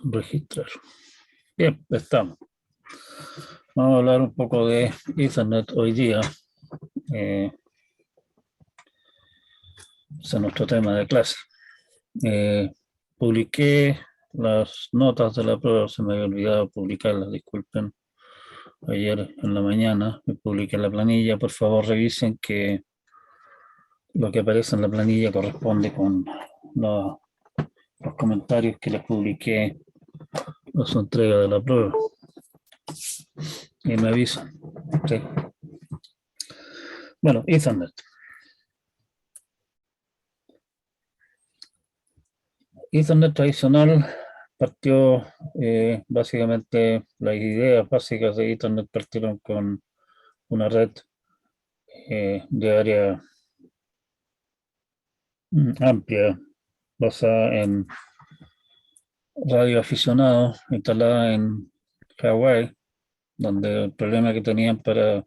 Registrar. Bien, estamos. Vamos a hablar un poco de Ethernet hoy día. Ese es nuestro tema de clase. Publiqué las notas de la prueba, se me había olvidado publicarlas, disculpen. Ayer en la mañana me publiqué la planilla. Por favor, revisen que lo que aparece en la planilla corresponde con los comentarios que les publiqué a su entrega de la prueba. Y me avisan. Sí. Bueno, Ethernet. Ethernet tradicional partió básicamente, las ideas básicas de Ethernet partieron con una red de área amplia basada en radioaficionados instalada en Hawái, donde el problema que tenían para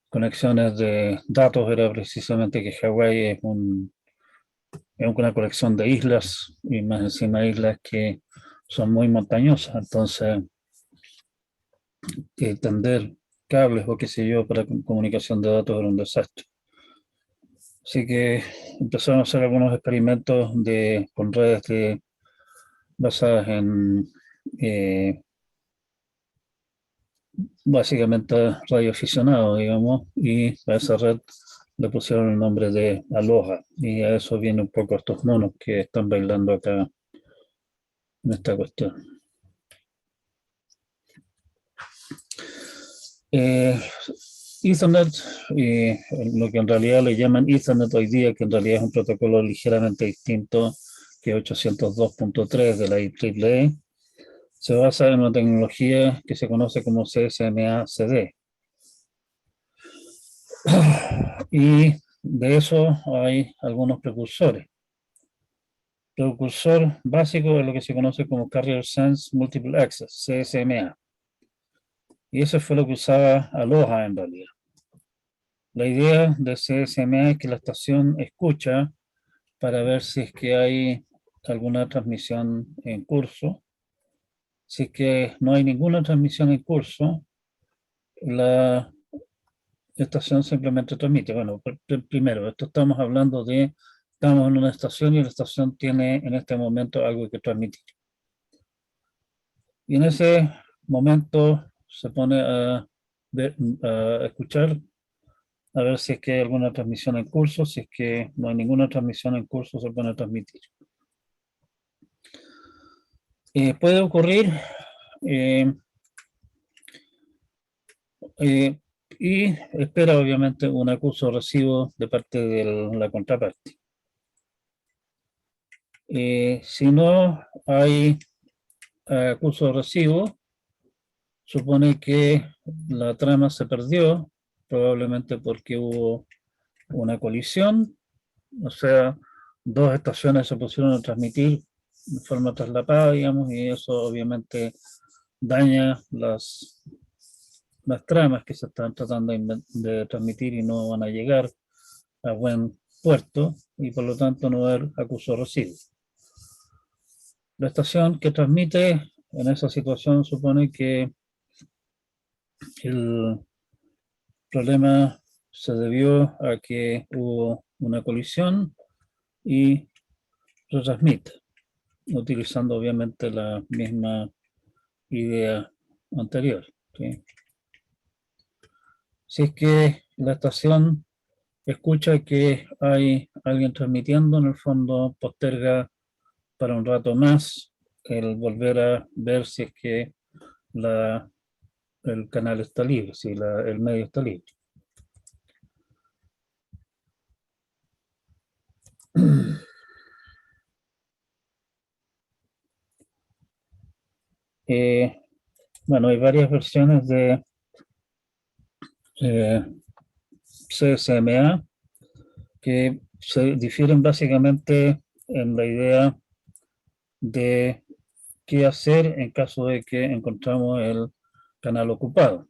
conexiones de datos era precisamente que Hawái es una colección de islas y más encima islas que son muy montañosas, entonces tender cables o qué sé yo para comunicación de datos era un desastre. Así que empezaron a hacer algunos experimentos con redes basadas en básicamente radioaficionados, digamos, y a esa red le pusieron el nombre de Aloha, y a eso vienen un poco estos monos que están bailando acá en esta cuestión. Ethernet, lo que en realidad le llaman Ethernet hoy día, que en realidad es un protocolo ligeramente distinto que 802.3 de la IEEE, se basa en una tecnología que se conoce como CSMA-CD. Y de eso hay algunos precursores. Precursor básico es lo que se conoce como Carrier Sense Multiple Access, CSMA. Y eso fue lo que usaba Aloha en realidad. La idea de CSMA es que la estación escucha para ver si es que hay alguna transmisión en curso. Si es que no hay ninguna transmisión en curso, la estación simplemente transmite. Bueno, primero, estamos en una estación y la estación tiene en este momento algo que transmitir. Y en ese momento se pone a escuchar, a ver si es que hay alguna transmisión en curso. Si es que no hay ninguna transmisión en curso, se pone a transmitir. Puede ocurrir y espera obviamente un acuso recibo de parte de la contraparte. Si no hay acuso recibo, supone que la trama se perdió, probablemente porque hubo una colisión, o sea, dos estaciones se pusieron a transmitir de forma traslapada, digamos, y eso obviamente daña las tramas que se están tratando de transmitir y no van a llegar a buen puerto, y por lo tanto no va a haber acuso recibo. La estación que transmite en esa situación supone que el problema se debió a que hubo una colisión y retransmite, utilizando obviamente la misma idea anterior. ¿Sí? Si es que la estación escucha que hay alguien transmitiendo, en el fondo posterga para un rato más el volver a ver si es que el canal está libre, si el medio está libre. Bueno, hay varias versiones de CSMA que se difieren básicamente en la idea de qué hacer en caso de que encontramos el canal ocupado.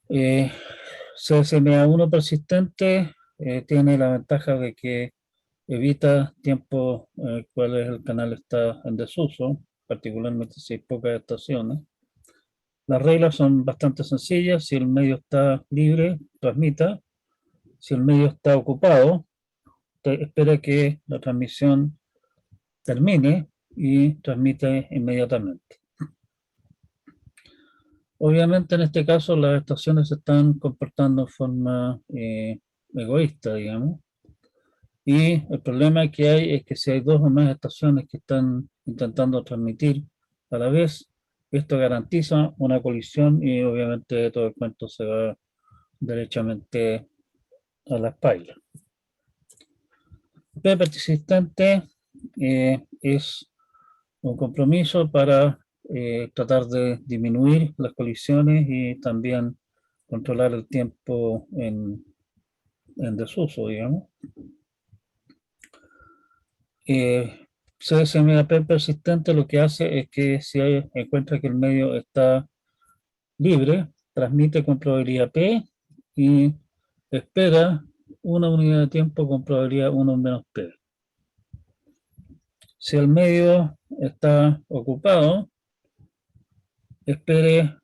CSMA1 persistente tiene la ventaja de que evita tiempos en el cual el canal está en desuso, particularmente si hay pocas estaciones. Las reglas son bastante sencillas. Si el medio está libre, transmita. Si el medio está ocupado, espera que la transmisión termine y transmite inmediatamente. Obviamente en este caso las estaciones se están comportando en forma egoísta, digamos, y el problema que hay es que si hay dos o más estaciones que están intentando transmitir a la vez, esto garantiza una colisión y obviamente todo el cuento se va derechamente a la espalda. P persistente es un compromiso para tratar de disminuir las colisiones y también controlar el tiempo en desuso, digamos. CSMAP persistente lo que hace es que si encuentra que el medio está libre, transmite con probabilidad P y espera una unidad de tiempo con probabilidad 1 menos P. Si el medio está ocupado, espere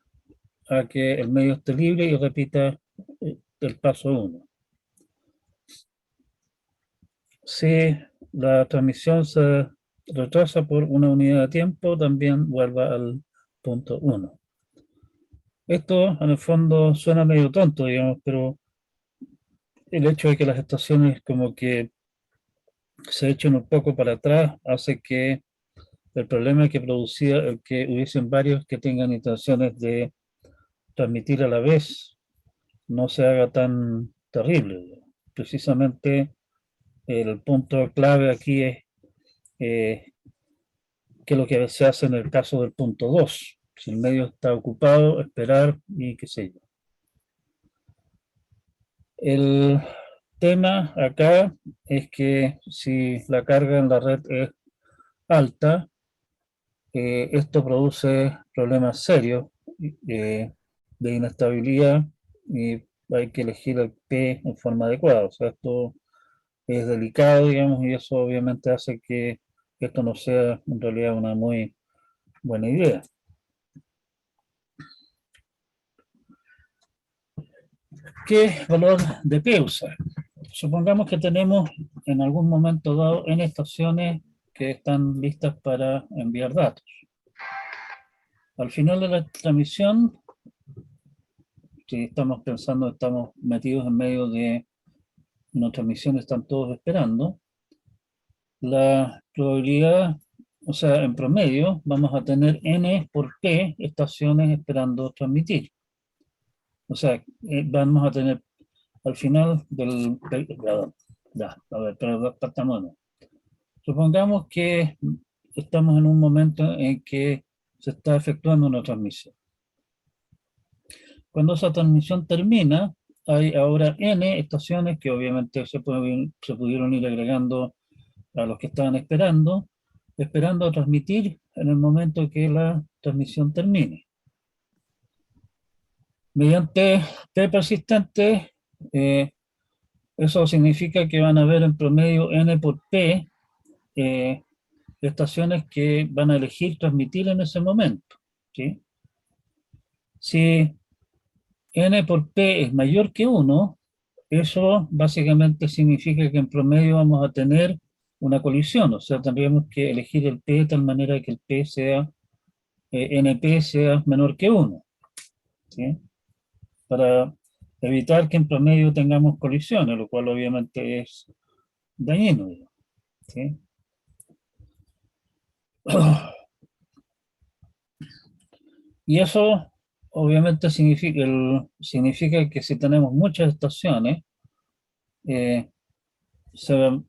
a que el medio esté libre y repita el paso 1. Si la transmisión se retrasa por una unidad de tiempo, también vuelva al punto 1. Esto en el fondo suena medio tonto, digamos, pero el hecho de que las estaciones como que se echen un poco para atrás hace que el problema que producía el que hubiesen varios que tengan intenciones de transmitir a la vez no se haga tan terrible. Precisamente el punto clave aquí es que lo que se hace en el caso del punto 2. Si el medio está ocupado, esperar y qué sé yo. El tema acá es que si la carga en la red es alta, esto produce problemas serios de inestabilidad y hay que elegir el P en forma adecuada. O sea, esto es delicado, digamos, y eso obviamente hace que esto no sea en realidad una muy buena idea. ¿Qué valor de P usar? Supongamos que tenemos en algún momento dado N estaciones que están listas para enviar datos. Al final de la transmisión, si estamos pensando, estamos metidos en medio de una transmisión, están todos esperando, la probabilidad, o sea, en promedio, vamos a tener N por P estaciones esperando transmitir. O sea, vamos a tener al final del... a ver, pero partamos. Supongamos que estamos en un momento en que se está efectuando una transmisión. Cuando esa transmisión termina, hay ahora N estaciones que obviamente se pudieron ir agregando a los que estaban esperando a transmitir en el momento que la transmisión termine. Mediante P persistente, eso significa que van a haber en promedio N por P estaciones que van a elegir transmitir en ese momento. ¿Sí? Si N por P es mayor que 1, eso básicamente significa que en promedio vamos a tener una colisión, o sea, tendríamos que elegir el P de tal manera que el P sea, NP sea menor que 1, ¿sí? Para evitar que en promedio tengamos colisiones, lo cual obviamente es dañino, ¿sí? Y eso obviamente significa que si tenemos muchas estaciones, eh, se,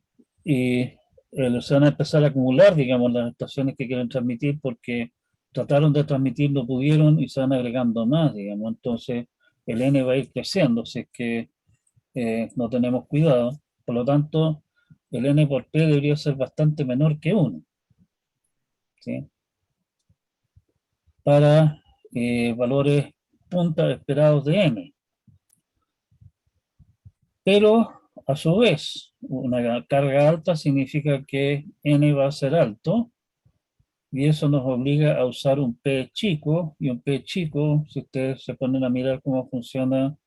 y se van a empezar a acumular, digamos, las estaciones que quieren transmitir porque trataron de transmitir, no pudieron y se van agregando más, digamos. Entonces, el N va a ir creciendo si es que no tenemos cuidado. Por lo tanto, el N por P debería ser bastante menor que 1, ¿sí? Para valores punta esperados de N. Pero a su vez, una carga alta significa que n va a ser alto, y eso nos obliga a usar un P chico, y un P chico, si ustedes se ponen a mirar cómo funciona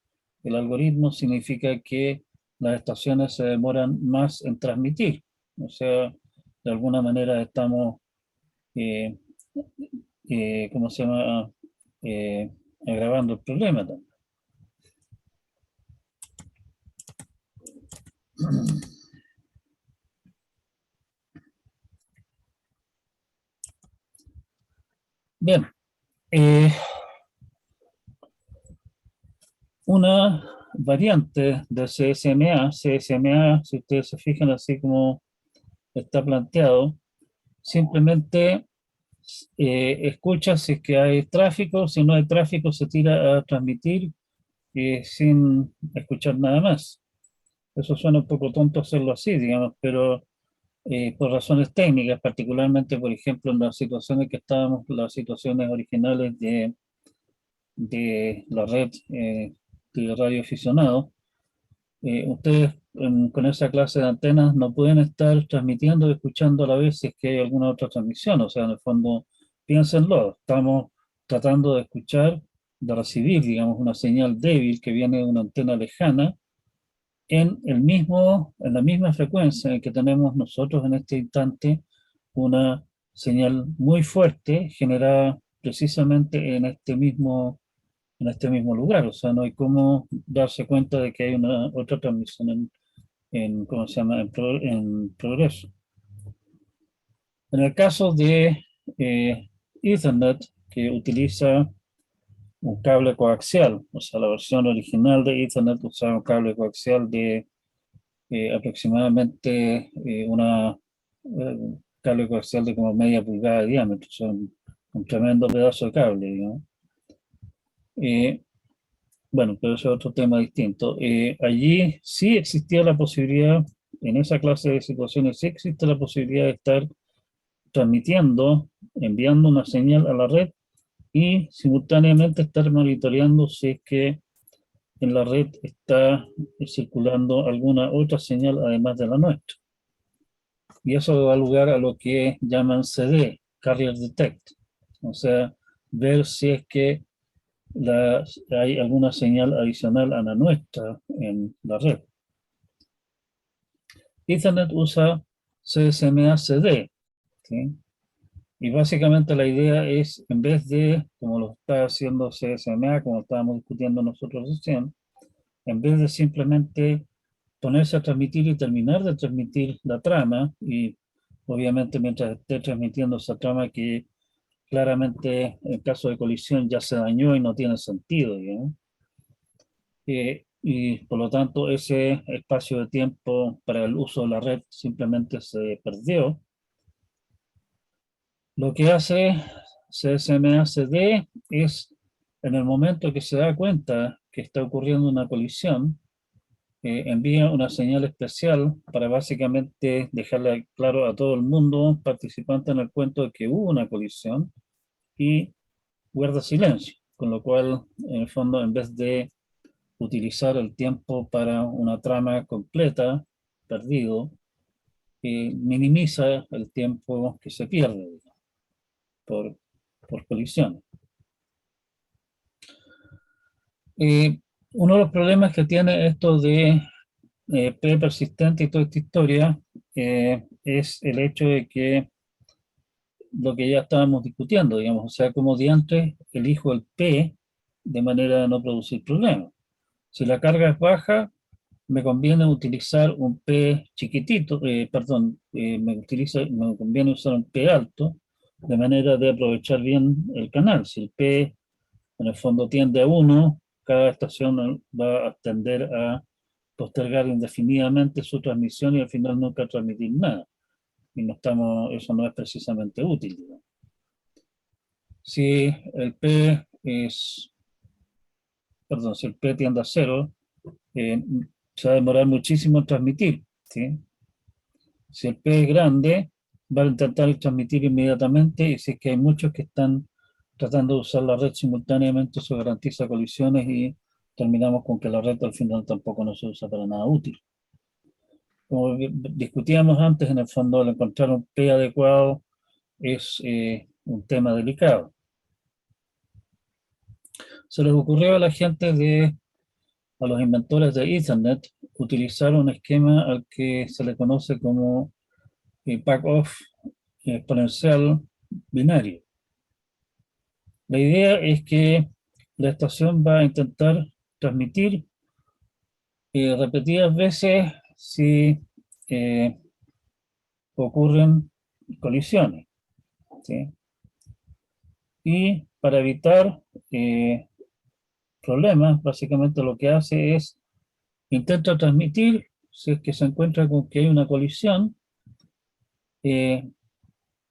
el algoritmo, significa que las estaciones se demoran más en transmitir. O sea, de alguna manera estamos, eh, ¿cómo se llama? Eh, agravando el problema también. Bien, eh, una variante de CSMA, si ustedes se fijan así como está planteado, simplemente escucha si es que hay tráfico, si no hay tráfico se tira a transmitir sin escuchar nada más. Eso suena un poco tonto hacerlo así, digamos, pero por razones técnicas, particularmente, por ejemplo, en las situaciones que estábamos, las situaciones originales de la red de radioaficionados, ustedes con esa clase de antenas no pueden estar transmitiendo y escuchando a la vez si es que hay alguna otra transmisión. O sea, en el fondo, piénsenlo, estamos tratando de escuchar, de recibir, digamos, una señal débil que viene de una antena lejana en la misma frecuencia en que tenemos nosotros en este instante una señal muy fuerte generada precisamente en este mismo lugar. O sea, no hay cómo darse cuenta de que hay una otra transmisión ¿cómo se llama? En progreso. En el caso de Ethernet, que utiliza un cable coaxial, o sea, la versión original de Ethernet usaba un cable coaxial de aproximadamente cable coaxial de como media pulgada de diámetro, o sea, un tremendo pedazo de cable, digamos. Eh, bueno, pero eso es otro tema distinto. Allí sí existía la posibilidad, en esa clase de situaciones sí existe la posibilidad de estar transmitiendo, enviando una señal a la red y simultáneamente estar monitoreando si es que en la red está circulando alguna otra señal además de la nuestra. Y eso da lugar a lo que llaman CD, Carrier Detect. O sea, ver si es que hay alguna señal adicional a la nuestra en la red. Ethernet usa CSMA-CD, ¿sí? Y básicamente la idea es, en vez de, como lo está haciendo CSMA, como estábamos discutiendo nosotros recién, en vez de simplemente ponerse a transmitir y terminar de transmitir la trama, y obviamente mientras esté transmitiendo esa trama que claramente en caso de colisión ya se dañó y no tiene sentido, digamos, y por lo tanto ese espacio de tiempo para el uso de la red simplemente se perdió. Lo que hace CSMA-CD es, en el momento que se da cuenta que está ocurriendo una colisión, envía una señal especial para básicamente dejarle claro a todo el mundo participante en el cuento de que hubo una colisión y guarda silencio, con lo cual, en el fondo, en vez de utilizar el tiempo para una trama completa, perdido, minimiza el tiempo que se pierde, digamos, por, por colisión. Uno de los problemas que tiene esto de P persistente y toda esta historia es el hecho de que lo que ya estábamos discutiendo, digamos, o sea, como diantres elijo el P de manera de no producir problemas. Si la carga es baja, me conviene utilizar un P chiquitito, me conviene usar un P alto, de manera de aprovechar bien el canal. Si el P en el fondo tiende a 1, cada estación va a tender a postergar indefinidamente su transmisión y al final nunca transmitir nada. Y eso no es precisamente útil, digamos. Si el P es, perdón, si el P tiende a 0, eh, se va a demorar muchísimo en transmitir, ¿sí? Si el P es grande, va a intentar transmitir inmediatamente y si es que hay muchos que están tratando de usar la red simultáneamente, eso garantiza colisiones y terminamos con que la red al final tampoco no se usa para nada útil. como discutíamos antes, en el fondo, el encontrar un P adecuado es un tema delicado. Se les ocurrió a la gente a los inventores de Ethernet, utilizar un esquema al que se le conoce como back-off exponencial binario. La idea es que la estación va a intentar transmitir repetidas veces si eh, ocurren colisiones, ¿sí? Y para evitar problemas, básicamente lo que hace es intenta transmitir, si es que se encuentra con que hay una colisión, eh,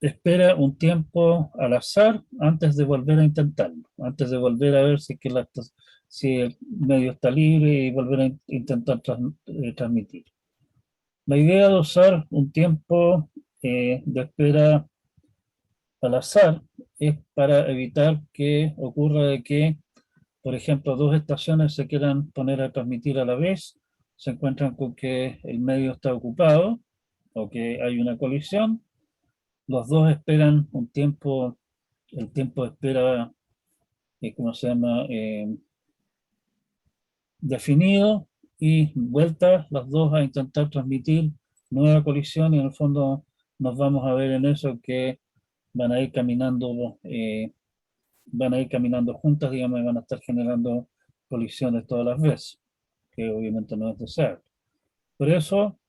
espera un tiempo al azar antes de volver a intentarlo, antes de volver a ver si, es que si el medio está libre y volver a intentar transmitir. La idea de usar un tiempo de espera al azar es para evitar que ocurra de que, por ejemplo, dos estaciones se quieran poner a transmitir a la vez, se encuentran con que el medio está ocupado o que hay una colisión, los dos esperan un tiempo, el tiempo de espera, ¿cómo se llama? Definido, y vueltas las dos a intentar transmitir nueva colisión, y en el fondo nos vamos a ver en eso que van a ir caminando, van a ir caminando juntas, digamos, y van a estar generando colisiones todas las veces, que obviamente no es deseable. Por eso,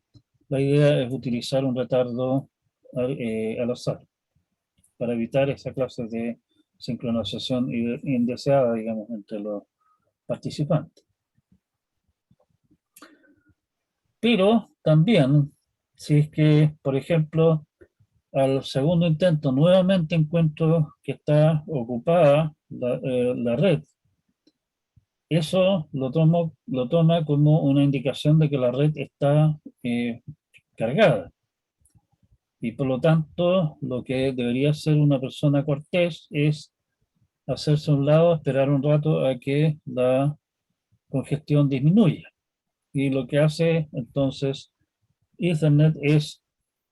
la idea es utilizar un retardo al azar, para evitar esa clase de sincronización indeseada, digamos, entre los participantes. Pero también, si es que, por ejemplo, al segundo intento nuevamente encuentro que está ocupada la red, eso lo toma como una indicación de que la red está cargada. Y por lo tanto, lo que debería hacer una persona cortés es hacerse a un lado, esperar un rato a que la congestión disminuya. Y lo que hace entonces Ethernet es,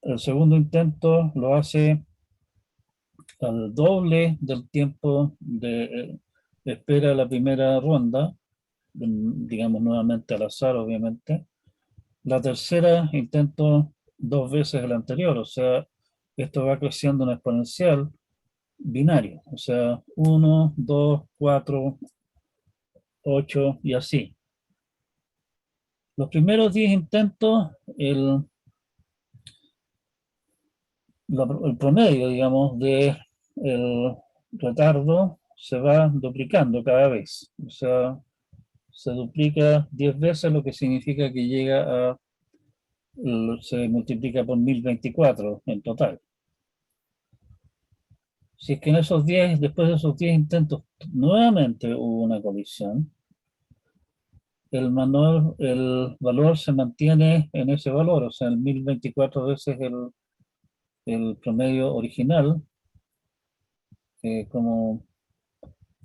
el segundo intento lo hace al doble del tiempo de espera de la primera ronda, digamos nuevamente al azar, obviamente. La tercera intento dos veces el anterior, o sea, esto va creciendo en exponencial binario, o sea, 1, 2, 4, 8 y así. Los primeros 10 intentos, el promedio, digamos, de el retardo se va duplicando cada vez. O sea, se duplica 10 veces, lo que significa que llega a, se multiplica por 1024 en total. Si es que en esos 10, después de esos 10 intentos, nuevamente hubo una colisión, el valor se mantiene en ese valor, o sea, el 1024 veces el promedio original, como,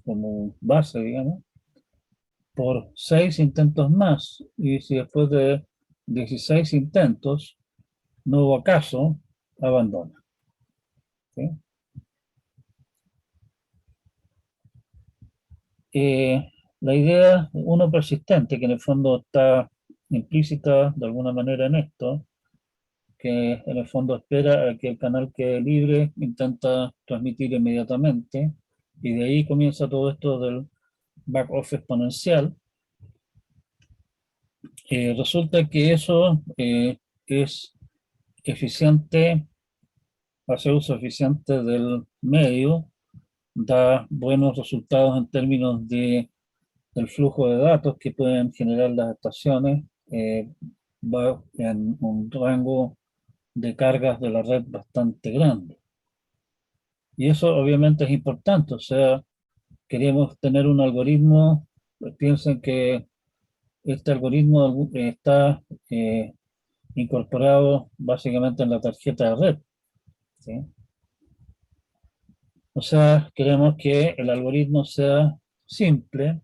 como base, digamos, por 6 intentos más. Y si después de 16 intentos no hubo caso, abandona. ¿Sí? La idea, uno persistente, que en el fondo está implícita de alguna manera en esto, que en el fondo espera a que el canal quede libre, intenta transmitir inmediatamente, y de ahí comienza todo esto del back-off exponencial. Resulta que eso es eficiente, hace uso eficiente del medio, da buenos resultados en términos del flujo de datos que pueden generar las estaciones, va en un rango de cargas de la red bastante grande. Y eso obviamente es importante, o sea, queremos tener un algoritmo, piensen que este algoritmo está incorporado básicamente en la tarjeta de red, ¿sí? O sea, queremos que el algoritmo sea simple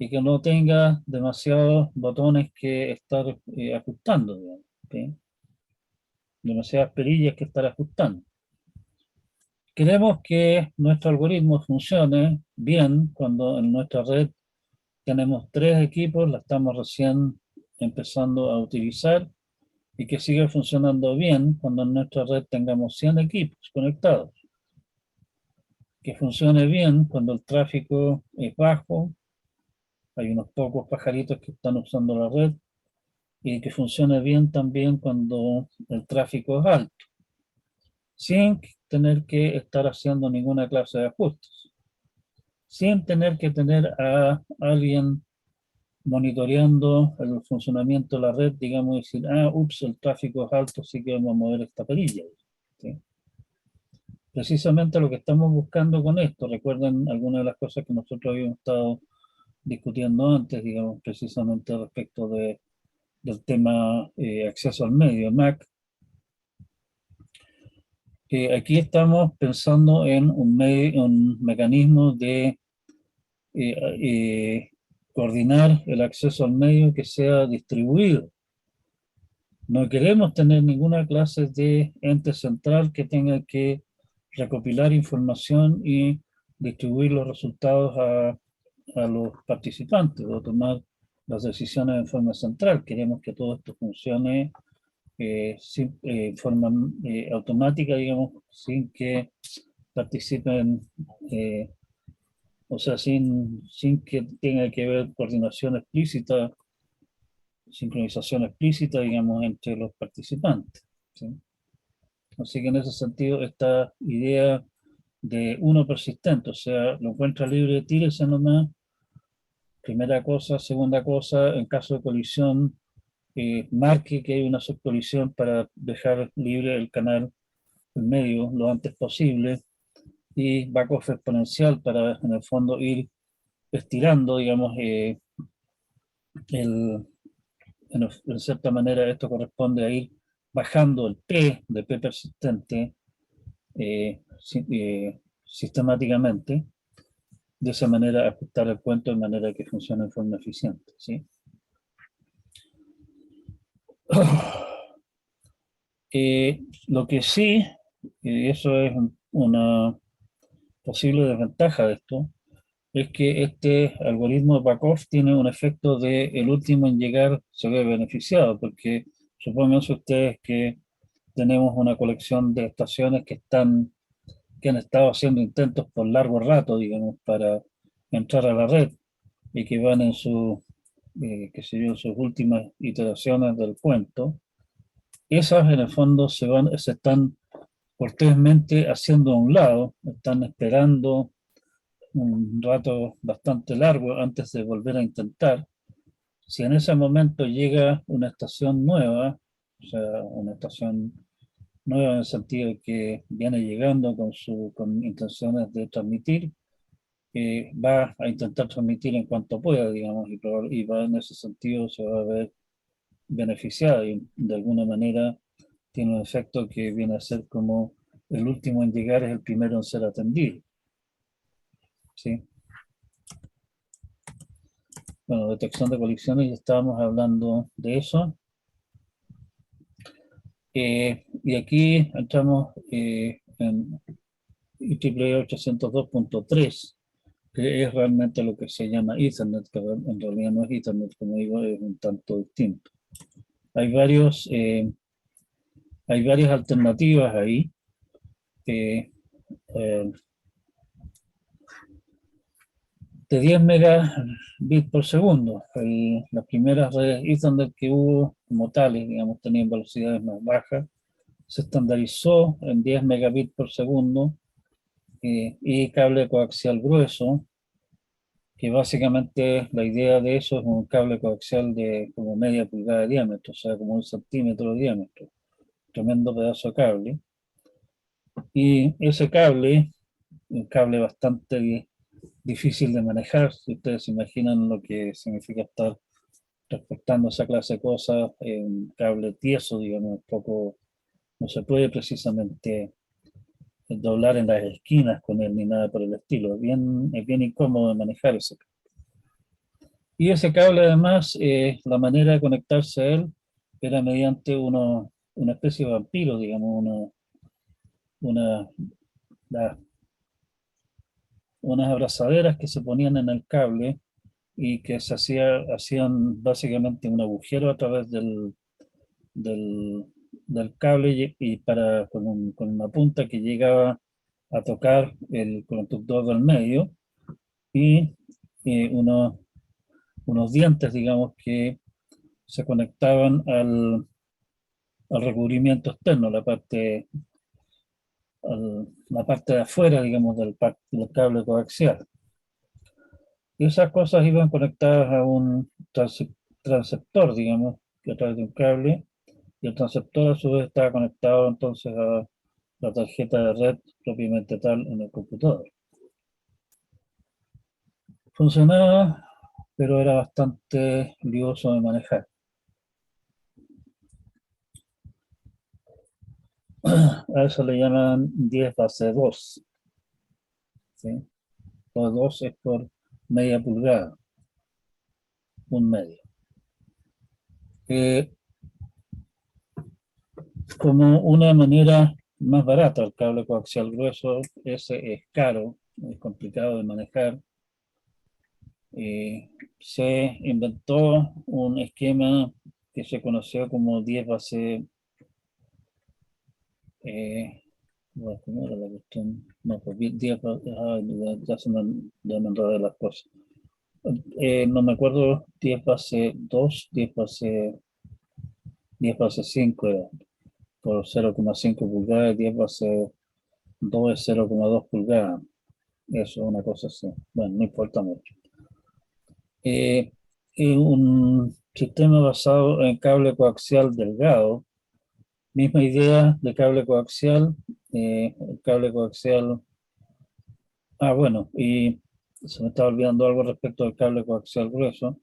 y que no tenga demasiados botones que estar ajustando, digamos, ¿sí? Demasiadas perillas que estar ajustando. Queremos que nuestro algoritmo funcione bien cuando en nuestra red tenemos 3 equipos, la estamos recién empezando a utilizar, y que siga funcionando bien cuando en nuestra red tengamos 100 equipos conectados. Que funcione bien cuando el tráfico es bajo, hay unos pocos pajaritos que están usando la red, y que funcione bien también cuando el tráfico es alto, sin tener que estar haciendo ninguna clase de ajustes, sin tener que tener a alguien monitoreando el funcionamiento de la red, digamos, y decir, ups, el tráfico es alto, así que vamos a mover esta perilla, ¿sí? Precisamente lo que estamos buscando con esto, recuerden algunas de las cosas que nosotros habíamos estado discutiendo antes, digamos, precisamente respecto del tema acceso al medio, MAC. Aquí estamos pensando en un mecanismo de coordinar el acceso al medio que sea distribuido. No queremos tener ninguna clase de ente central que tenga que recopilar información y distribuir los resultados a los participantes o tomar las decisiones en forma central. Queremos que todo esto funcione en forma automática, digamos, sin que participen, o sea, sin que tenga que haber coordinación explícita, sincronización explícita, digamos, entre los participantes, ¿sí? Así que en ese sentido, esta idea de uno persistente, o sea, lo encuentra libre, tírese nomás, primera cosa, segunda cosa, en caso de colisión, marque que hay una subcolisión para dejar libre el canal en medio lo antes posible, y backoff exponencial para, en el fondo, ir estirando, digamos, el, en cierta manera esto corresponde a ir bajando el P de P persistente sistemáticamente, de esa manera ajustar el cuento de manera que funcione en forma eficiente, ¿sí? Lo que sí, eso es una posible desventaja de esto, es que este algoritmo de Backhoff tiene un efecto de el último en llegar se ve beneficiado, porque supónganse ustedes que tenemos una colección de estaciones que han estado haciendo intentos por largo rato, digamos, para entrar a la red, y que van en qué sé yo, en sus últimas iteraciones del cuento. Esas en el fondo se están cortésmente haciendo a un lado, están esperando un rato bastante largo antes de volver a intentar. Si en ese momento llega una estación nueva, o sea, una estación nueva en el sentido de que viene llegando con intenciones de transmitir, va a intentar transmitir en cuanto pueda, digamos, y va en ese sentido se va a ver beneficiada, y de alguna manera tiene un efecto que viene a ser como el último en llegar es el primero en ser atendido, ¿sí? Bueno, detección de colisiones, ya estábamos hablando de eso. Y aquí entramos en IEEE 802.3, que es realmente lo que se llama Ethernet, que en realidad no es Ethernet, como digo, es un tanto distinto. Hay hay varias alternativas ahí. Eh, eh, de 10 megabits por segundo. Las primeras redes Ethernet que hubo como tales, digamos, tenían velocidades más bajas. Se estandarizó en 10 megabits por segundo y cable coaxial grueso, que básicamente la idea de eso es un cable coaxial de como media pulgada de diámetro, o sea, como 1 centímetro de diámetro. Tremendo pedazo de cable. Y ese cable, un cable bastante difícil de manejar, si ustedes se imaginan lo que significa estar respectando esa clase de cosas, un cable tieso, digamos, poco, no se puede precisamente doblar en las esquinas con él ni nada por el estilo. Es bien incómodo de manejar ese. Y ese cable además, la manera de conectarse a él era mediante una especie de vampiro, digamos, una, la- unas abrazaderas que se ponían en el cable y que hacían básicamente un agujero a través del, del cable con una punta que llegaba a tocar el conductor del medio y unos dientes, digamos, que se conectaban al recubrimiento externo, la parte de afuera, digamos, del cable coaxial. Y esas cosas iban conectadas a un transceptor, digamos, que a través de un cable, y el transceptor a su vez estaba conectado entonces a la tarjeta de red propiamente tal en el computador. Funcionaba, pero era bastante lioso de manejar. A eso le llaman 10 base 2, ¿sí? O 2 es por media pulgada, un medio. Eh, Como una manera más barata, el cable coaxial grueso, ese es caro, es complicado de manejar. Se inventó un esquema que se conoció como 10 base, bueno, ¿cómo era la cuestión? No, pues 10 ya se me enredaron las cosas. No me acuerdo, 10 base 2, 10 base 5 era, por 0,5 pulgadas, 10 base 2 es 0,2 pulgadas. Eso, una cosa así. Bueno, no importa mucho. Es un sistema basado en cable coaxial delgado. Misma idea de cable coaxial. El cable coaxial. Ah, bueno, y se me estaba olvidando algo respecto al cable coaxial grueso.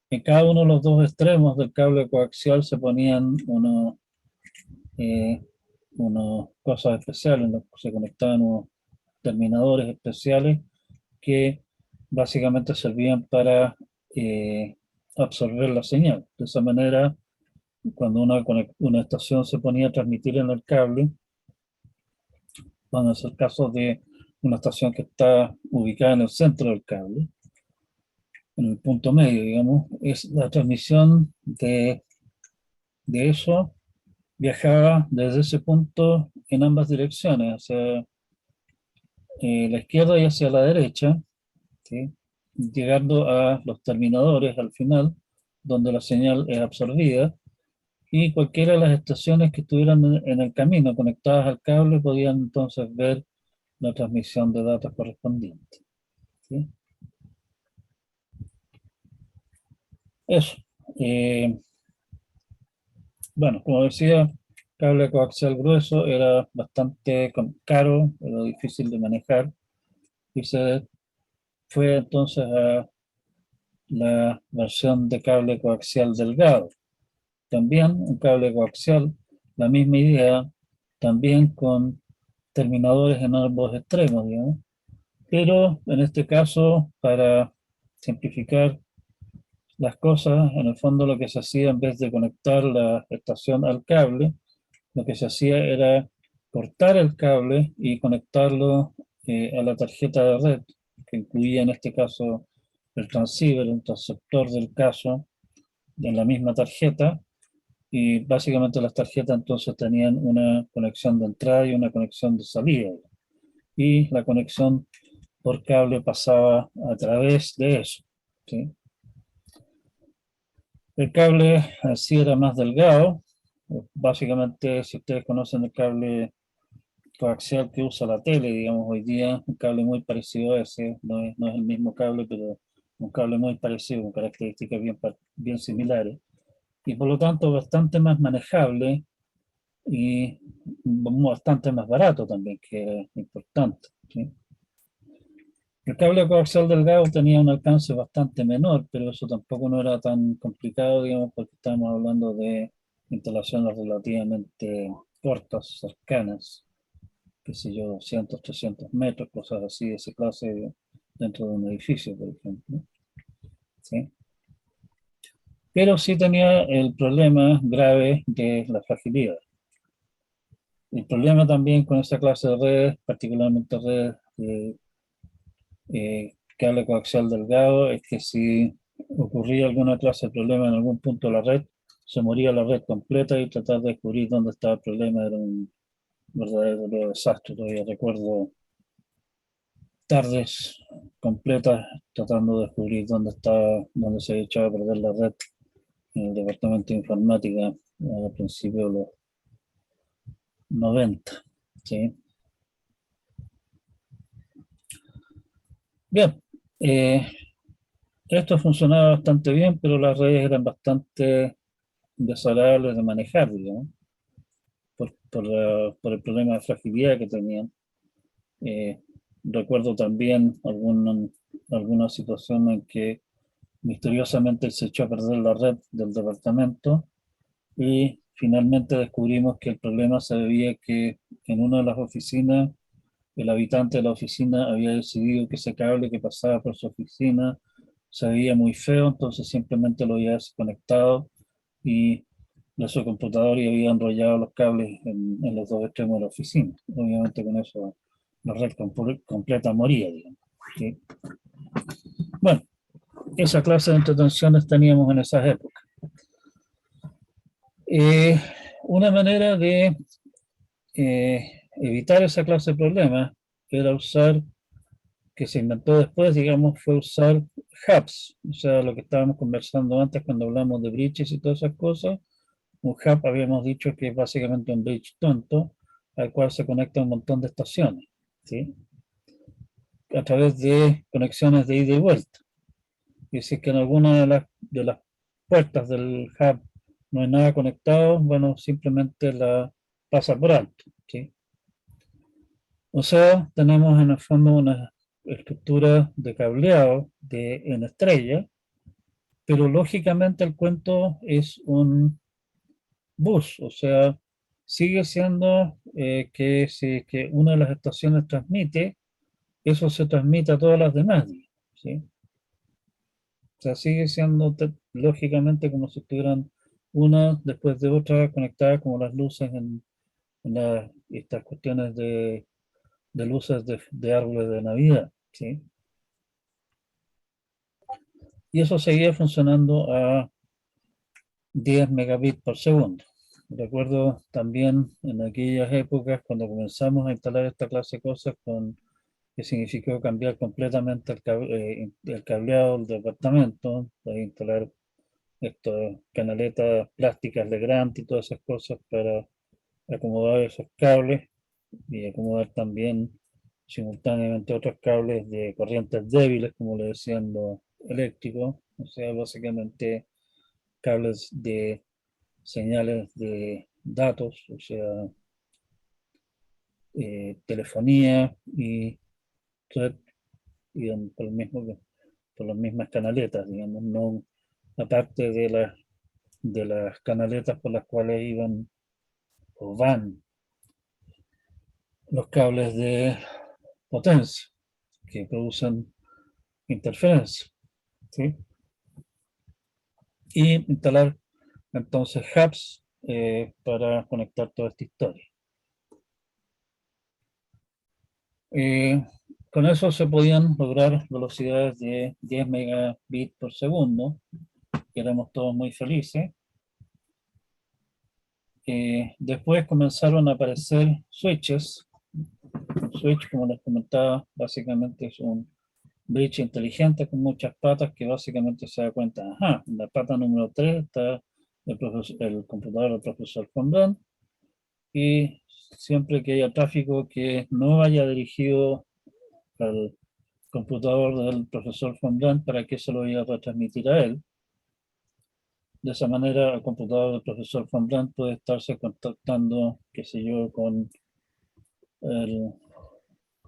En cada uno de los dos extremos del cable coaxial se ponían eh, unas cosas especiales, se conectaban unos terminadores especiales que básicamente servían para absorber la señal. De esa manera, cuando una estación se ponía a transmitir en el cable, vamos a hacer caso de una estación que está ubicada en el centro del cable, en el punto medio, digamos, es la transmisión de eso viajaba desde ese punto en ambas direcciones, hacia la izquierda y hacia la derecha, ¿sí? Llegando a los terminadores al final, donde la señal es absorbida, y cualquiera de las estaciones que estuvieran en el camino conectadas al cable podían entonces ver la transmisión de datos correspondiente, ¿sí? Eso. Eh, bueno, como decía, cable coaxial grueso era bastante caro, era difícil de manejar, y se fue entonces a la versión de cable coaxial delgado. También un cable coaxial, la misma idea, también con terminadores en ambos extremos, digamos. Pero en este caso, para simplificar las cosas, en el fondo lo que se hacía en vez de conectar la estación al cable, lo que se hacía era cortar el cable y conectarlo a la tarjeta de red, que incluía en este caso el transceiver, el transceptor del caso, de la misma tarjeta, y básicamente las tarjetas entonces tenían una conexión de entrada y una conexión de salida, y la conexión por cable pasaba a través de eso, ¿sí? El cable así era más delgado, básicamente si ustedes conocen el cable coaxial que usa la tele, digamos, hoy día, un cable muy parecido a ese, no es el mismo cable, pero un cable muy parecido, con características bien similares, y por lo tanto bastante más manejable y bastante más barato también, que es importante, ¿sí? El cable coaxial delgado tenía un alcance bastante menor, pero eso tampoco no era tan complicado, digamos, porque estábamos hablando de instalaciones relativamente cortas, cercanas, qué sé yo, 200, 300 metros, cosas así de esa clase dentro de un edificio, por ejemplo, ¿sí? pero sí tenía el problema grave de la fragilidad. El problema también con esa clase de redes, particularmente redes de cable coaxial delgado, es que si ocurría alguna clase de problema en algún punto de la red, se moría la red completa y tratar de descubrir dónde estaba el problema era un verdadero desastre. Todavía recuerdo tardes completas tratando de descubrir dónde se había echado a perder la red en el departamento de informática a principios de los 90. ¿Sí? Bien, eh, esto funcionaba bastante bien, pero las redes eran bastante desagradables de manejar, digamos, por el problema de fragilidad que tenían. Eh, Recuerdo también alguna situación en que misteriosamente se echó a perder la red del departamento y finalmente descubrimos que el problema se debía que en una de las oficinas el habitante de la oficina había decidido que ese cable que pasaba por su oficina se veía muy feo, entonces simplemente lo había desconectado y de su computador y había enrollado los cables en los dos extremos de la oficina. Obviamente con eso la red completa moría, digamos. ¿Sí? Bueno, esa clase de entretenciones teníamos en esas épocas. Eh, una manera de evitar esa clase de problemas era usar, que se inventó después, digamos, fue usar hubs, o sea, lo que estábamos conversando antes cuando hablamos de bridges y todas esas cosas. Un hub habíamos dicho que es básicamente un bridge tonto al cual se conecta un montón de estaciones, ¿sí? A través de conexiones de ida y vuelta. Y si es que en alguna de las puertas del hub no hay nada conectado, bueno, simplemente la pasa por alto, ¿sí? O sea, tenemos en el fondo una estructura de cableado en estrella, pero lógicamente el cuento es un bus, o sea, sigue siendo que si que una de las estaciones transmite, eso se transmite a todas las demás, ¿sí? O sea, sigue siendo lógicamente como si estuvieran una después de otra conectadas como las luces en estas cuestiones de luces de árboles de Navidad, ¿sí? Y eso seguía funcionando a 10 megabits por segundo. Recuerdo también en aquellas épocas cuando comenzamos a instalar esta clase de cosas que significó cambiar completamente el cableado del departamento, de instalar estas canaletas plásticas Legrand y todas esas cosas para acomodar esos cables y acomodar también simultáneamente otros cables de corrientes débiles, como le decían los eléctricos, o sea, básicamente cables de señales de datos, o sea, telefonía y red, y por las mismas canaletas, digamos, no aparte de las canaletas por las cuales iban o van los cables de potencia que producen interferencia, ¿sí? Y instalar entonces hubs para conectar toda esta historia. Eh, con eso se podían lograr velocidades de 10 megabits por segundo, que éramos todos muy felices. Después comenzaron a aparecer switches. Un switch, como les comentaba, básicamente es un bridge inteligente con muchas patas que básicamente se da cuenta, ajá, en la pata número 3 está el computador del profesor Fondán y siempre que haya tráfico que no vaya dirigido al computador del profesor Fondán, para que se lo vaya a retransmitir a él. De esa manera, el computador del profesor Fondán puede estarse contactando, qué sé yo, con el,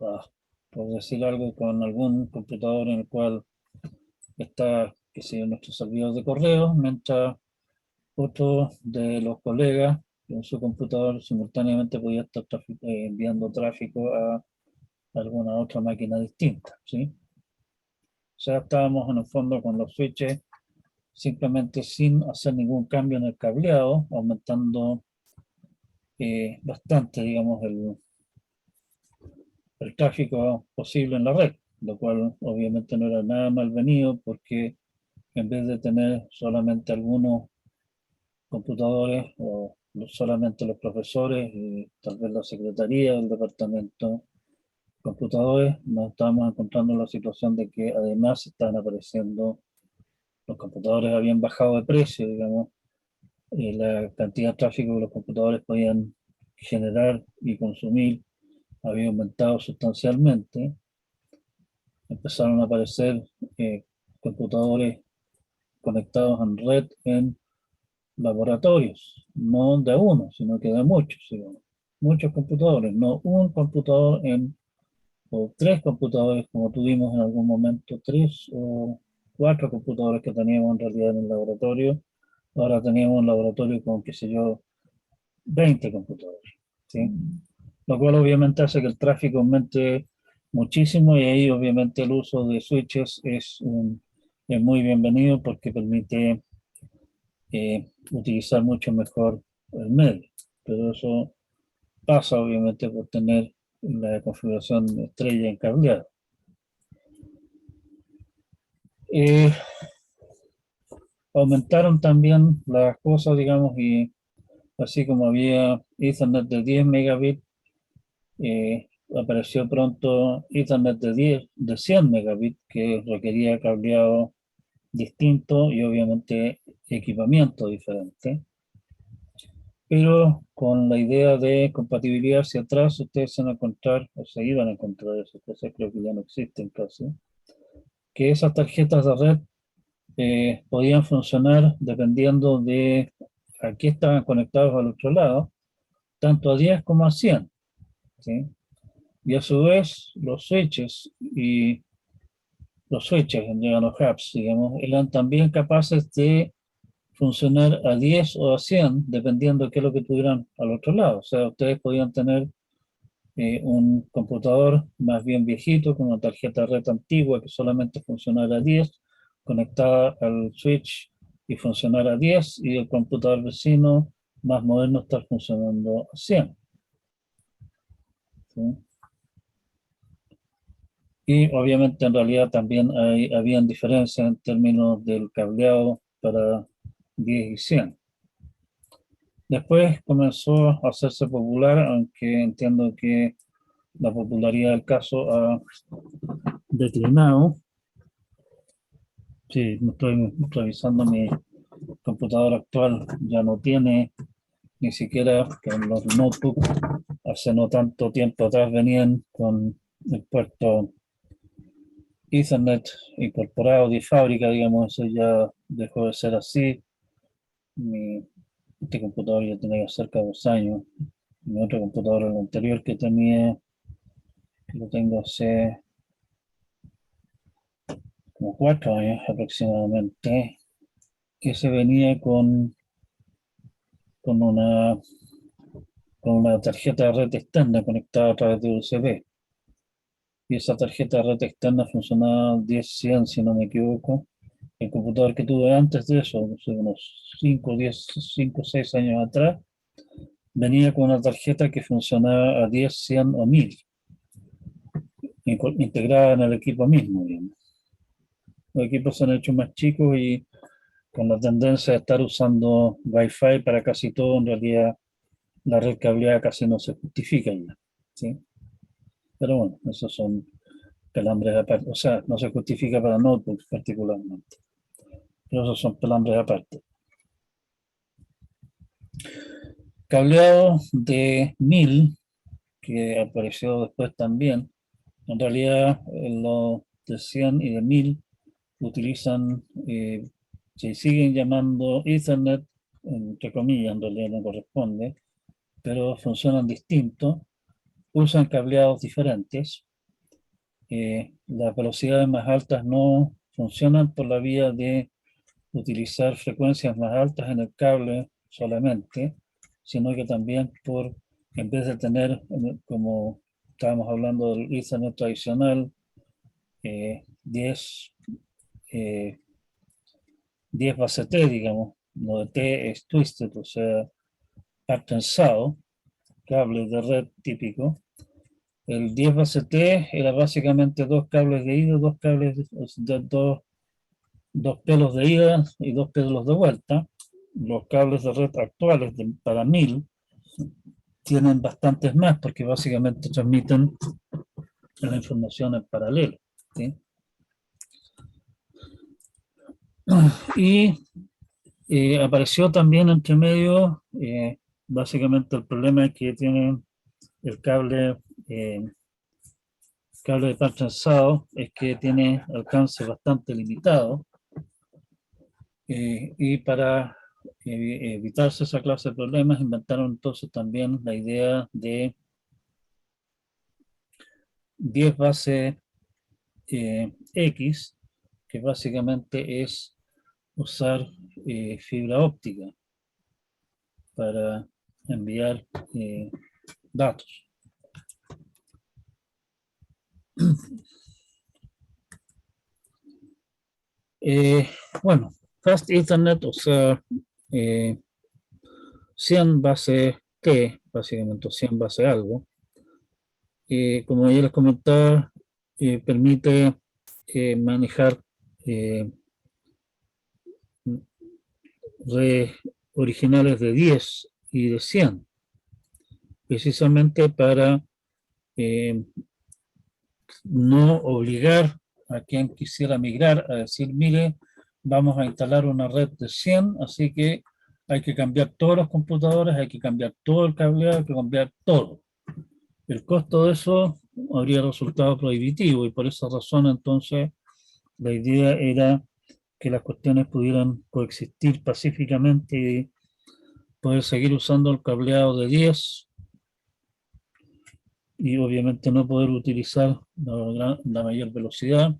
ah, por decir algo, con algún computador en el cual está, que sé yo, nuestro servidor de correo, mientras otro de los colegas en su computador simultáneamente podía estar enviando tráfico a alguna otra máquina distinta, ¿sí? O sea, estábamos en el fondo con los switches simplemente sin hacer ningún cambio en el cableado, aumentando bastante, digamos, el tráfico posible en la red, lo cual obviamente no era nada malvenido porque en vez de tener solamente algunos computadores o solamente los profesores y tal vez la secretaría del departamento computadores, nos estábamos encontrando en la situación de que además estaban apareciendo, los computadores habían bajado de precio, digamos, y la cantidad de tráfico que los computadores podían generar y consumir había aumentado sustancialmente. Empezaron a aparecer computadores conectados en red en laboratorios, no de uno, sino que de muchos, digamos. Muchos computadores, no un computador o tres computadores como tuvimos en algún momento, tres o cuatro computadores que teníamos en realidad en el laboratorio. Ahora teníamos un laboratorio con, qué sé yo, 20 computadores, ¿sí? Lo cual obviamente hace que el tráfico aumente muchísimo y ahí obviamente el uso de switches es muy bienvenido porque permite utilizar mucho mejor el medio. Pero eso pasa obviamente por tener la configuración estrella en cableado. Eh, Aumentaron también las cosas, digamos, y así como había Ethernet de 10 megabits, apareció pronto Ethernet de 100 megabits, que requería cableado distinto y obviamente equipamiento diferente. Pero con la idea de compatibilidad hacia atrás, ustedes se van a encontrar, o se iban a encontrar, esas cosas creo que ya no existen casi, que esas tarjetas de red podían funcionar dependiendo de a qué estaban conectados al otro lado, tanto a 10 como a 100, ¿sí? Y a su vez, los switches, los hubs, digamos, eran también capaces de funcionar a 10 o a 100, dependiendo de qué es lo que tuvieran al otro lado. O sea, ustedes podían tener un computador más bien viejito, con una tarjeta de red antigua que solamente funcionara a 10, conectada al switch y funcionara a 10, y el computador vecino más moderno estar funcionando a 100. ¿Sí? Y obviamente en realidad también habían diferencias en términos del cableado para 10 y 100. Después comenzó a hacerse popular, aunque entiendo que la popularidad del caso ha declinado. Sí, estoy revisando mi computador actual, ya no tiene ni siquiera con los notebooks, hace no tanto tiempo atrás venían con el puerto Ethernet incorporado de fábrica, digamos, eso ya dejó de ser así. Mi, este computador ya tenía cerca de 2 años. Mi otro computador, el anterior que tenía, que lo tengo hace como 4 años aproximadamente, que se venía con una, con una tarjeta de red externa conectada a través de USB. Y esa tarjeta de red externa funcionaba 10-100, si no me equivoco. El computador que tuve antes de eso, no sé, unos 5, 10, 5, 6 años atrás, venía con una tarjeta que funcionaba a 10, 100 o 1000, integrada en el equipo mismo, digamos. Los equipos se han hecho más chicos y con la tendencia de estar usando Wi-Fi para casi todo, en realidad la red cableada casi no se justifica ya, ¿sí? Pero bueno, esos son pelambres aparte, o sea, no se justifica para notebooks particularmente, pero esos son pelambres aparte. Cableado de 1000, que apareció después también, en realidad los de 100 y de 1000 utilizan, se siguen llamando Ethernet, entre comillas, en realidad no corresponde, pero funcionan distinto, usan cableados diferentes. Las velocidades más altas no funcionan por la vía de utilizar frecuencias más altas en el cable solamente, sino que también en vez de tener, como estábamos hablando del Ethernet tradicional, 10 10 base T, digamos, donde T es twisted, o sea, trenzado, cable de red típico. El 10 base T era básicamente dos cables de ida, dos cables dos pelos de ida y dos pelos de vuelta. Los cables de red actuales para 1000 tienen bastantes más porque básicamente transmiten la información en paralelo, ¿sí? Y apareció también entre medio, básicamente el problema que tiene el cable de par trenzado es que tiene alcance bastante limitado, y para evitarse esa clase de problemas inventaron entonces también la idea de 10 base X, que básicamente es usar fibra óptica para enviar datos. Bueno, Fast Ethernet, o sea, 100 base T, básicamente 100 base algo, como ya les comentaba, permite manejar redes originales de 10 y de 100, precisamente para no obligar a quien quisiera migrar a decir, mire, vamos a instalar una red de 100, así que hay que cambiar todos los computadores, hay que cambiar todo el cableado, hay que cambiar todo. El costo de eso habría resultado prohibitivo y por esa razón entonces la idea era que las cuestiones pudieran coexistir pacíficamente y poder seguir usando el cableado de 10 y obviamente no poder utilizar la mayor velocidad,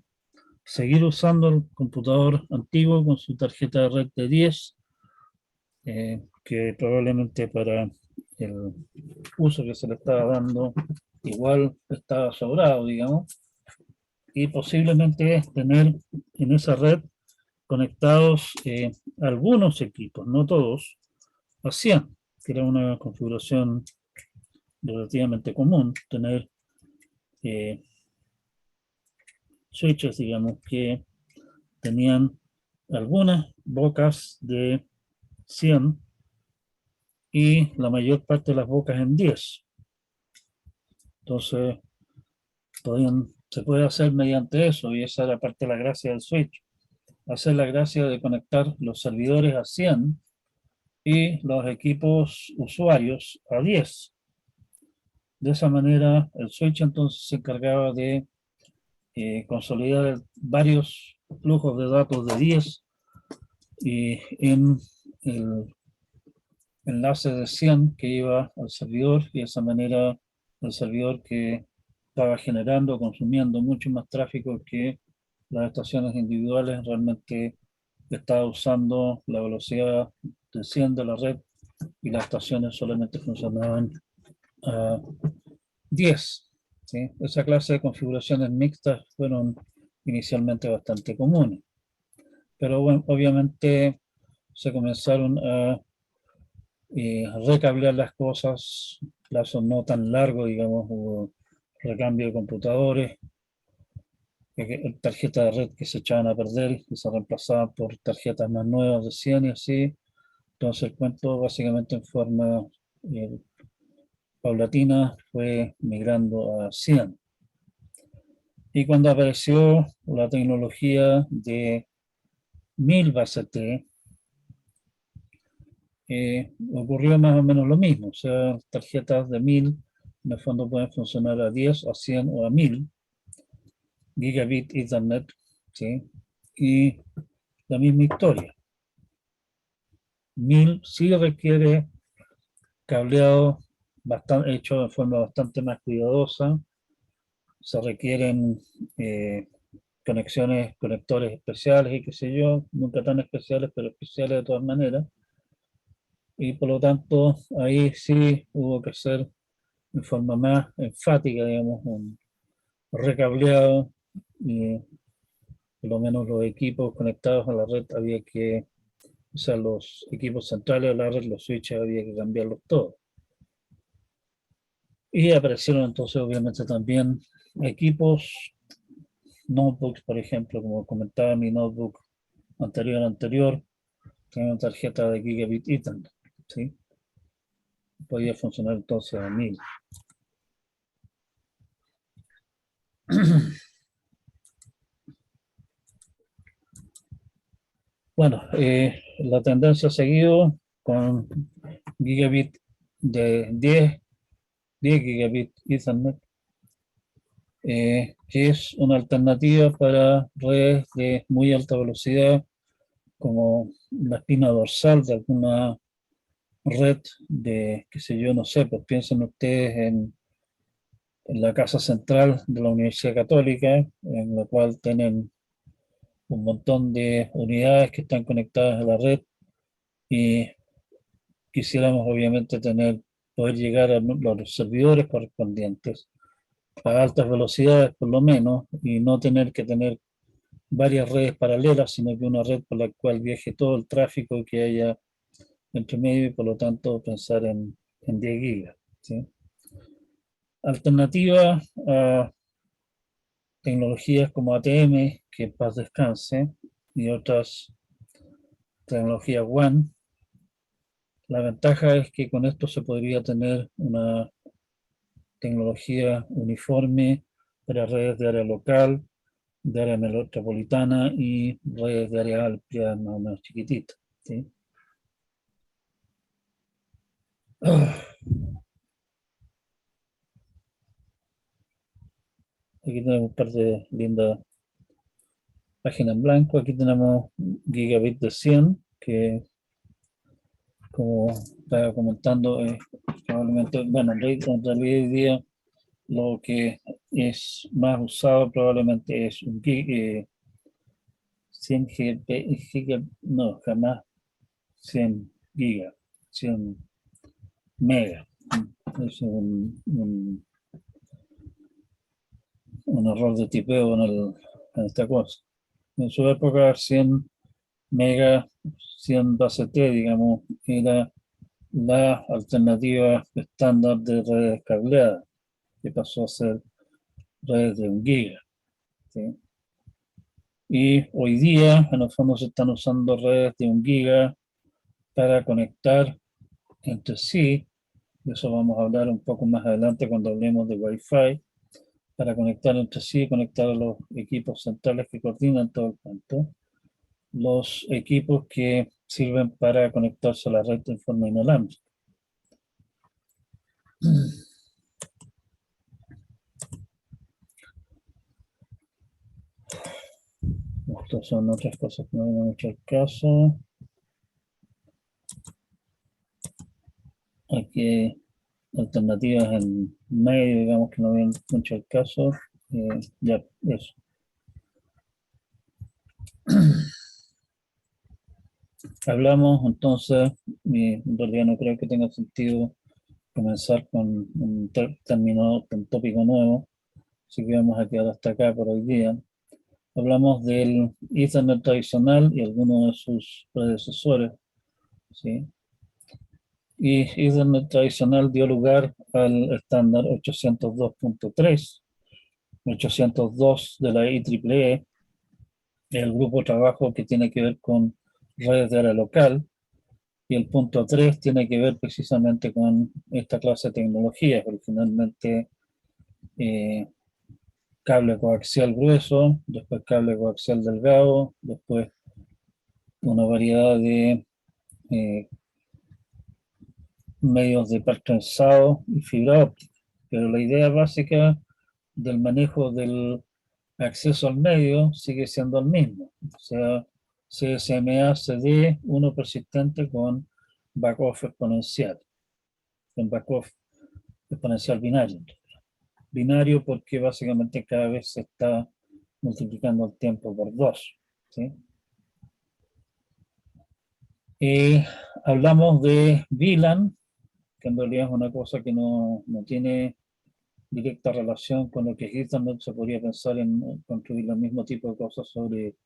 seguir usando el computador antiguo con su tarjeta de red de 10, que probablemente para el uso que se le estaba dando igual estaba sobrado, digamos, y posiblemente tener en esa red conectados algunos equipos, no todos, a 100, que era una configuración relativamente común, tener eh, switches, digamos, que tenían algunas bocas de 100 y la mayor parte de las bocas en 10. Entonces, se puede hacer mediante eso, y esa era parte de la gracia del switch. Hacer la gracia de conectar los servidores a 100 y los equipos usuarios a 10. De esa manera, el switch entonces se encargaba de consolidar varios flujos de datos de 10 y en el enlace de 100 que iba al servidor, y de esa manera el servidor que estaba generando, consumiendo mucho más tráfico que las estaciones individuales, realmente estaba usando la velocidad de 100 de la red y las estaciones solamente funcionaban a 10. ¿Sí? Esa clase de configuraciones mixtas fueron inicialmente bastante comunes, pero bueno, obviamente se comenzaron a recablear las cosas, plazos no tan largos, digamos, hubo recambio de computadores, tarjetas de red que se echaban a perder y se reemplazaban por tarjetas más nuevas de 100 y así. Entonces el cuento básicamente en forma eh, paulatina fue migrando a 100. Y cuando apareció la tecnología de 1000 base T, ocurrió más o menos lo mismo. O sea, tarjetas de 1000 en el fondo pueden funcionar a 10, a 100 o a 1000 gigabit Ethernet, ¿sí? Y la misma historia. 1000 sí requiere cableado hecho de forma bastante más cuidadosa. Se requieren conectores especiales y qué sé yo, nunca tan especiales, pero especiales de todas maneras. Y por lo tanto, ahí sí hubo que hacer de forma más enfática, digamos, un recableado por lo menos los equipos conectados a la red había que, o sea, los equipos centrales de la red, los switches, había que cambiarlos todos. Y aparecieron entonces obviamente también equipos, notebooks, por ejemplo, como comentaba mi notebook anterior, tenía una tarjeta de Gigabit Ethernet, ¿sí? Podía funcionar entonces a 1000. Bueno, la tendencia ha seguido con Gigabit de 10 Gigabit Ethernet, que es una alternativa para redes de muy alta velocidad, como la espina dorsal de alguna red de, qué sé yo, no sé, pues piensen ustedes en la casa central de la Universidad Católica, en la cual tienen un montón de unidades que están conectadas a la red y quisiéramos obviamente poder llegar a los servidores correspondientes a altas velocidades por lo menos y no tener que tener varias redes paralelas, sino que una red por la cual viaje todo el tráfico que haya entre medio y por lo tanto pensar en 10 gigas. ¿Sí? Alternativa a tecnologías como ATM, que en paz descanse, y otras tecnologías WAN. La ventaja es que con esto se podría tener una tecnología uniforme para redes de área local, de área metropolitana y redes de área amplia más o menos chiquititas. ¿Sí? Aquí tenemos un par de lindas páginas en blanco. Aquí tenemos Gigabit de 100, que como estaba comentando, probablemente, bueno, en realidad hoy día lo que es más usado probablemente es un 100 giga, no, jamás 100 gigas, 100 megas. Es un error de tipeo en esta cosa. En su época 100 megas, 100 base T, digamos, era la alternativa estándar de redes cableadas, que pasó a ser redes de 1 giga. ¿Sí? Y hoy día, en el fondo, se están usando redes de 1 giga para conectar entre sí. De eso vamos a hablar un poco más adelante cuando hablemos de Wi-Fi, para conectar entre sí, conectar a los equipos centrales que coordinan todo el cuento, los equipos que sirven para conectarse a la red en forma inalámbrica. Estas son otras cosas que no me han mucho el caso. Aquí alternativas en medio, digamos que no ven mucho el caso. Ya, eso. Hablamos entonces, y en realidad no creo que tenga sentido comenzar con un término, un tópico nuevo, así que vamos a quedar hasta acá por hoy día. Hablamos del Ethernet tradicional y algunos de sus predecesores, ¿sí? Y Ethernet tradicional dio lugar al estándar 802.3, 802 de la IEEE, el grupo de trabajo que tiene que ver con redes de área local, y el punto 3 tiene que ver precisamente con esta clase de tecnologías, originalmente cable coaxial grueso, después cable coaxial delgado, después una variedad de eh, medios de hipertensado y fibra óptica. Pero la idea básica del manejo del acceso al medio sigue siendo el mismo. O sea, CSMA CD, uno persistente con backoff exponencial, con backoff exponencial binario. Binario porque básicamente cada vez se está multiplicando el tiempo por 2. ¿Sí? Hablamos de VLAN, que en realidad es una cosa que no tiene directa relación con lo que es Ethernet, se podría pensar en construir el mismo tipo de cosas sobre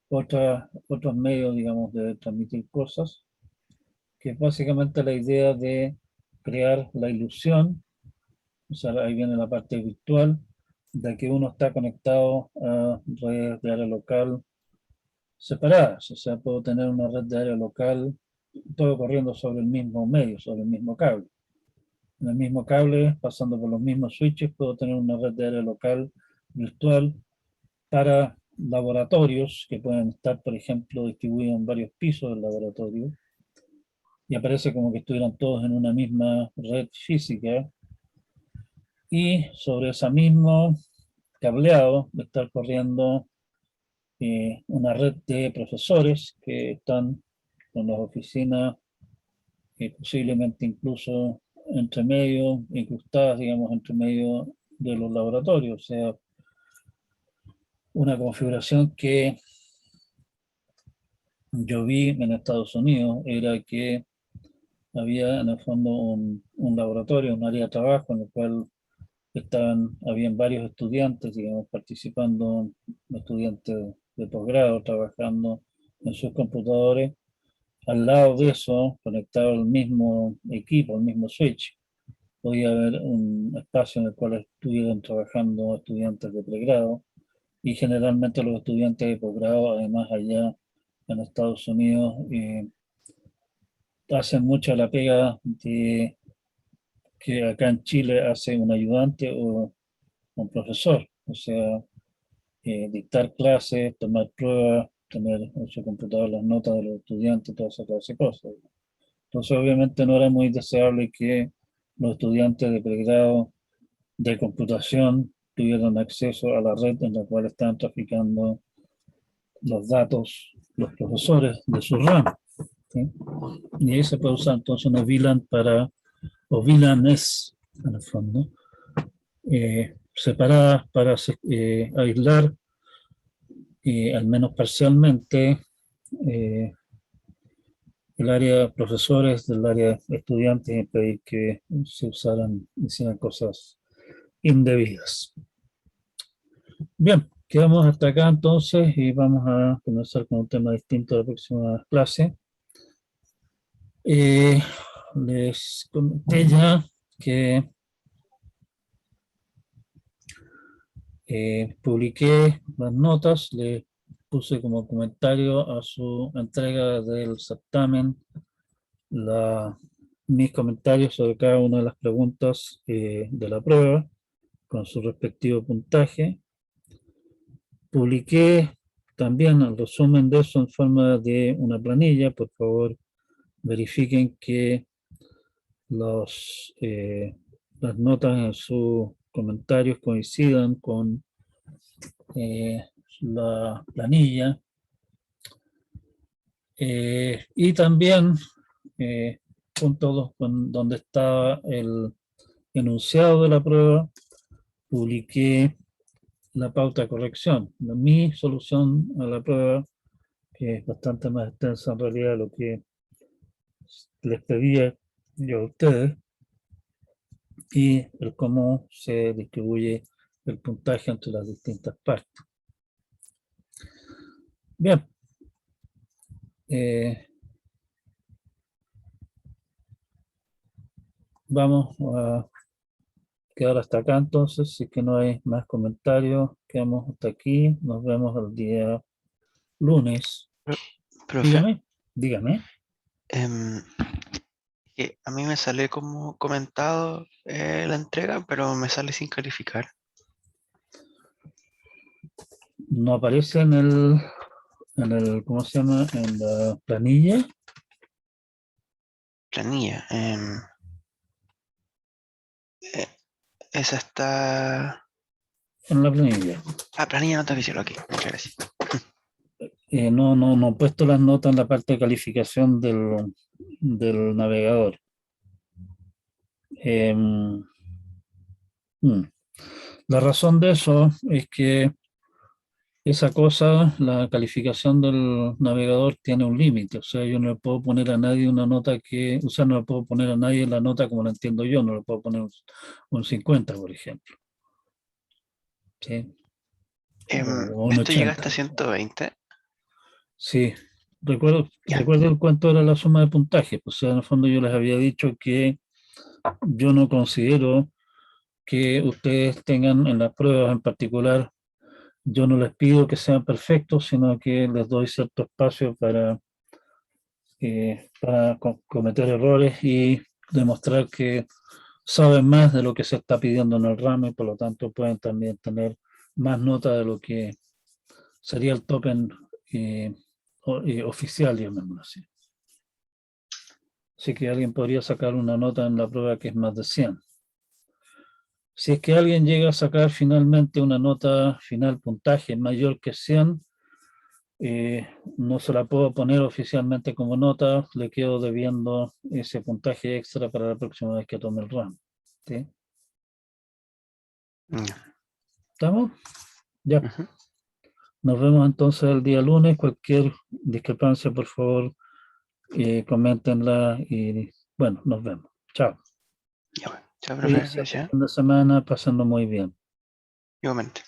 otros medios, digamos, de transmitir cosas, que es básicamente la idea de crear la ilusión, o sea, ahí viene la parte virtual, de que uno está conectado a redes de área local separadas, o sea, puedo tener una red de área local, todo corriendo sobre el mismo medio, sobre el mismo cable. En el mismo cable, pasando por los mismos switches, puedo tener una red de área local virtual para laboratorios que pueden estar, por ejemplo, distribuidos en varios pisos del laboratorio, y aparece como que estuvieran todos en una misma red física, y sobre ese mismo cableado estar corriendo una red de profesores que están en las oficinas, posiblemente incluso entre medio, incrustadas, digamos, entre medio de los laboratorios. O sea, una configuración que yo vi en Estados Unidos era que había en el fondo un laboratorio, un área de trabajo en el cual habían varios estudiantes, digamos, participando, estudiantes de posgrado, trabajando en sus computadores. Al lado de eso, conectado al mismo equipo, al mismo switch, podía haber un espacio en el cual estuvieran trabajando estudiantes de pregrado, y generalmente los estudiantes de posgrado, además allá en Estados Unidos, hacen mucho la pega de que acá en Chile hace un ayudante o un profesor, o sea, dictar clases, tomar pruebas, tener en su computador las notas de los estudiantes, toda esa clase de cosas. Entonces, obviamente no era muy deseable que los estudiantes de pregrado de computación tuvieran acceso a la red en la cual estaban traficando los datos los profesores de su ramo, ¿sí? Y ahí se puede usar entonces una VLAN o VLANs, en el fondo, separadas para aislar, al menos parcialmente, eh, el área de profesores del área de estudiantes, y pedir que se hicieran cosas indebidas. Bien, quedamos hasta acá entonces y vamos a comenzar con un tema distinto a la próxima clase. Les comenté ya que publiqué las notas, les puse como comentario a su entrega del certamen mis comentarios sobre cada una de las preguntas de la prueba con su respectivo puntaje. Publiqué también el resumen de eso en forma de una planilla. Por favor, verifiquen que las notas en sus comentarios coincidan con la planilla. Y también, junto con donde está el enunciado de la prueba, publiqué la pauta de corrección. Mi solución a la prueba, que es bastante más extensa en realidad de lo que les pedía yo a ustedes, y el cómo se distribuye el puntaje entre las distintas partes. Bien. Vamos a quedar hasta acá entonces. Si que no hay más comentarios, quedamos hasta aquí. Nos vemos el día lunes. Profe, Dígame, dígame. que a mí me sale como comentado la entrega, pero me sale sin calificar. No aparece ¿cómo se llama? En la planilla. Planilla. Esa está. En la planilla. Planilla nota visual, ok, muchas gracias. No he puesto las notas en la parte de calificación del navegador. La razón de eso es que esa cosa, la calificación del navegador tiene un límite, o sea, yo no le puedo poner a nadie una nota que, o sea, no le puedo poner a nadie la nota como la entiendo yo, no le puedo poner un 50, por ejemplo, ¿sí? O un Esto llega hasta 80. 120. Sí, recuerdo, Ya. recuerdo el cuánto era la suma de puntaje, pues, o sea, en el fondo yo les había dicho que yo no considero que ustedes tengan en las pruebas en particular, yo no les pido que sean perfectos, sino que les doy cierto espacio para cometer errores y demostrar que saben más de lo que se está pidiendo en el ramo y por lo tanto pueden también tener más nota de lo que sería el token oficial, llamémoslo así. Así que alguien podría sacar una nota en la prueba que es más de 100. Si es que alguien llega a sacar finalmente una nota final puntaje mayor que 100, no se la puedo poner oficialmente como nota, le quedo debiendo ese puntaje extra para la próxima vez que tome el RAM. ¿Sí? Ya. ¿Estamos? Ya. Ujú. Nos vemos entonces el día lunes. Cualquier discrepancia, por favor, coméntenla y bueno, nos vemos. Chao. Ya, bueno. Chao, profe. Cuídense este Gracias. fin de semana, pasando muy bien. Igualmente.